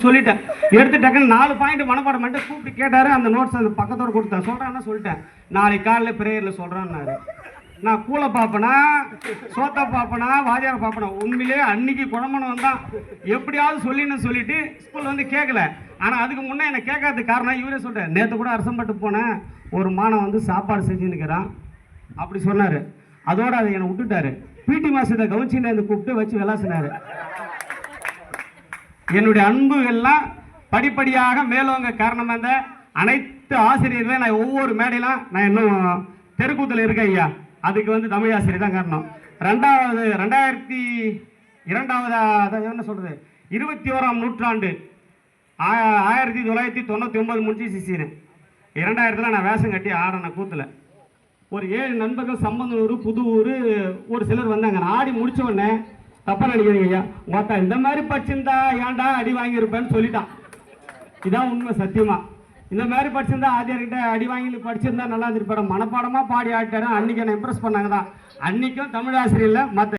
சொல்லிட்டேன். எடுத்து டக்குன்னு 4 பாயிண்ட் மனப்பாடம் பண்ணிட்டு கூப்பிட்டு கேட்டாரு. அந்த நோட்ஸ் அந்த பக்கத்தோட கொடுத்தேன். சொல்றான்னா சொல்லிட்டேன். நாளைக்கு காலையில் பிரேயர்ல சொல்றான்னாரு. நான் கூலை பார்ப்பனா, சோத்தா பார்ப்பனா, வாதியார பார்ப்பனா. உண்மையிலே அன்னைக்கு குழம்பணும் தான் எப்படியாவது சொல்லிட்டு ஸ்கூல்ல வந்து கேட்கல. ஆனா அதுக்கு முன்னே என்ன கேட்காத காரணம் இவரே சொல்றேன். நேற்று கூட அரசம்பட்டு போனேன், ஒரு மாணவன் வந்து சாப்பாடு செஞ்சுன்னுக்கிறான் அப்படி சொன்னாரு. அதோட அதை என்னை விட்டுட்டாரு. பிடி மாசத்தை கவனிச்சுன்னு கூப்பிட்டு வச்சு விளாசினாரு. என்னுடைய அன்புகள்லாம் படிப்படியாக மேலோங்க காரணமாக இருந்த அனைத்து ஆசிரியர்களையும் நான் ஒவ்வொரு மேடையிலும் நான் இன்னும் தெருக்கூத்தில் இருக்கேன் ஐயா. அதுக்கு வந்து தமிழ் ஆசிரியர் தான் காரணம். 2002 என்ன சொல்றது, 21ஆம் நூற்றாண்டு 1999 முடிச்சு சிசிறேன். 2000 நான் வேஷம் கட்டி ஆடின கூத்துல ஒரு 7 நண்பர்கள் சம்பந்தூர் புதுவூர் ஒரு சிலர் வந்தாங்க. நான் ஆடி முடிச்ச உடனே தப்பா நினைக்கிறீங்க ஐயா, மொத்தா இந்த மாதிரி படிச்சிருந்தா ஏன்டா அடி வாங்கியிருப்பேன்னு சொல்லிட்டான். இதான் உண்மை சத்தியமா. இந்த மாதிரி படிச்சிருந்தா ஆதியார்கிட்ட அடி வாங்கி படிச்சிருந்தா நல்லா இருந்திருப்பாரு. மனப்பாடமா பாடி ஆட்டாரு. அன்னைக்கு என்ன இம்ப்ரெஸ் பண்ணாங்க தான். அன்னைக்கும் தமிழ் ஆசிரியர்ல மற்ற